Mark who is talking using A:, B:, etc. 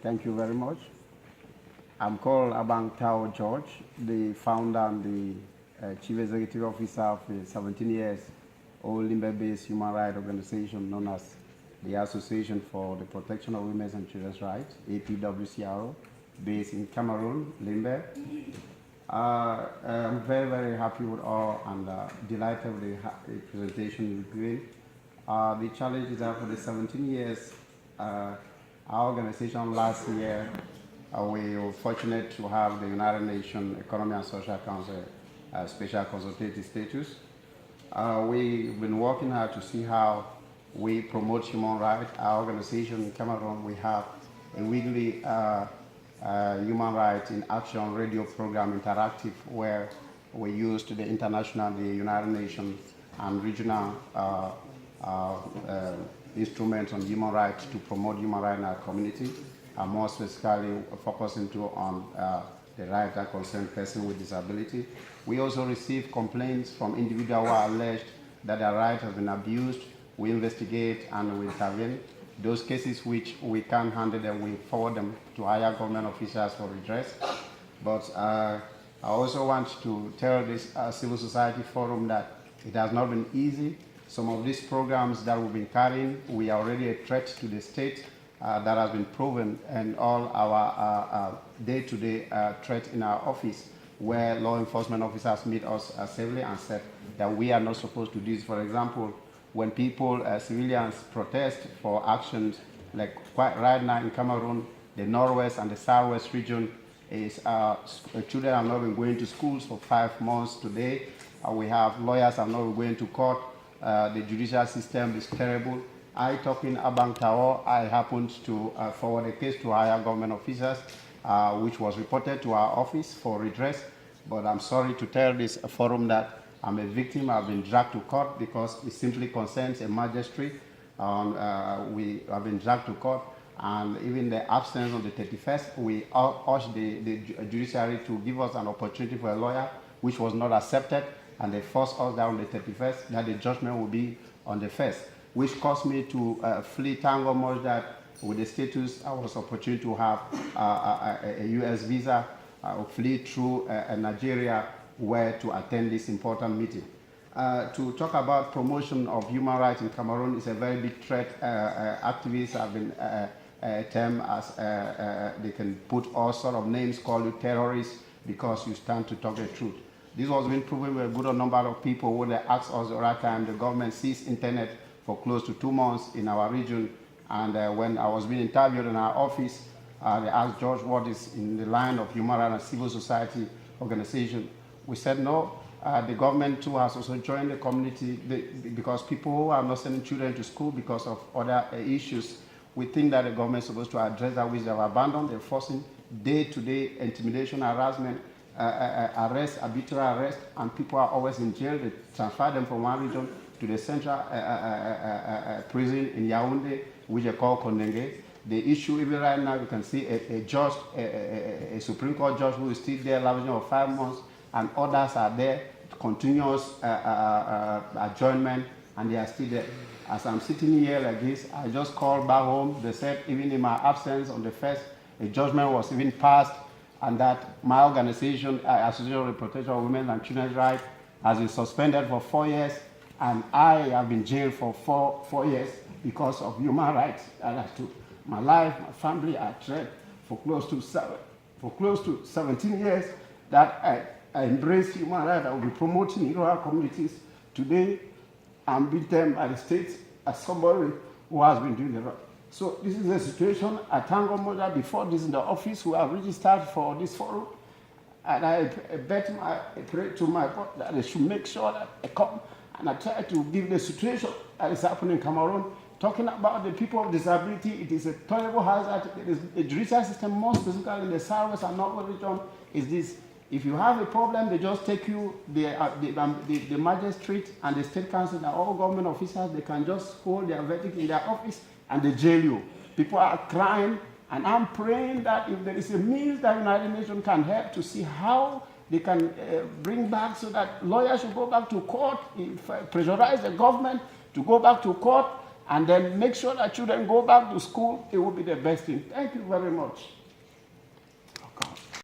A: Thank you very much. I'm called Abang Tao George, the founder and the Chief Executive Officer of a 17 years old Limbe-based human rights organization known as the Association for the Protection of Women's and Children's Rights, APWCRO, based in Cameroon, Limbe. I'm very, very happy with all and delighted with the presentation you're doing. The challenge is that for the 17 years, our organization last year, we were fortunate to have the United Nations Economic and Social Council special consultative status. We've been working hard to see how we promote human rights. Our organization in Cameroon, we have a weekly human rights in action radio program, Interactive, where we use the international, the United Nations, and regional instruments on human rights to promote human rights in our community, and more specifically focusing on the rights that concern persons with disability. We also receive complaints from individuals who are alleged that their rights have been abused. We investigate and we intervene. Those cases which we can't handle them, we forward them to higher government officials for redress. But I also want to tell this civil society forum that it has not been easy. Some of these programs that we've been carrying, we are already a threat to the state. That has been proven in all our day-to-day threat in our office, where law enforcement officers meet us safely and said that we are not supposed to do this. For example, when people, civilians, protest for actions, like quite right now in Cameroon, the Northwest and the Southwest region is children have not been going to schools for 5 months today. We have lawyers have not been going to court. The judicial system is terrible. I, talking Abang Tao, I happened to forward a case to higher government officers, which was reported to our office for redress. But I'm sorry to tell this forum that I'm a victim. I've been dragged to court because it simply concerns a magistrate. We have been dragged to court, and even the absence on the 31st, we urged the judiciary to give us an opportunity for a lawyer, which was not accepted, and they forced us down on the 31st that the judgment will be on the 1st, which caused me to flee Tango much that with the status, I was opportunity to have a US visa, flee through Nigeria, where to attend this important meeting. To talk about promotion of human rights in Cameroon is a very big threat. Activists have been termed as, they can put all sort of names, call you terrorists, because you stand to talk the truth. This was being proven with a good number of people when they asked us the right time. The government seized internet for close to 2 months in our region, and when I was being interviewed in our office, they asked George what is in the line of human rights and civil society organization. We said no. The government too has also joined the community because people who are not sending children to school because of other issues. We think that the government is supposed to address that, which they have abandoned. They're forcing day-to-day intimidation, harassment, arrest, arbitrary arrest, and people are always in jail. They transfer them from one region to the central prison in Yaoundé, which they call Kondenge. The issue, even right now, you can see a judge, a Supreme Court judge who is still there, lavishing of 5 months, and others are there, continuous adjournment, and they are still there. As I'm sitting here like this, I just called back home. They said even in my absence on the 1st, a judgment was even passed, and that my organization, Association for the Protection of Women and Children's Rights, has been suspended for 4 years, and I have been jailed for four years because of human rights. And I took my life, my family are threatened for close to 17 years that I embrace human rights. I will be promoting in rural communities. Today, I'm being termed by the state as somebody who has been doing the right. So this is the situation at Tango Moja. Before this in the office, we have registered for this forum. And I pray to my God that they should make sure that I come and I try to give the situation that is happening in Cameroon. Talking about the people with disability, it is a terrible hazard. The judicial system, more specifically in the Southwest and Northwest region, is this. If you have a problem, they just take you, the magistrate and the state council and all government officials, they can just hold their verdict in their office and they jail you. People are crying, and I'm praying that if there is a means that United Nations can help to see how they can bring back so that lawyers should go back to court, pressurize the government to go back to court and then make sure that children go back to school. It will be the best thing. Thank you very much.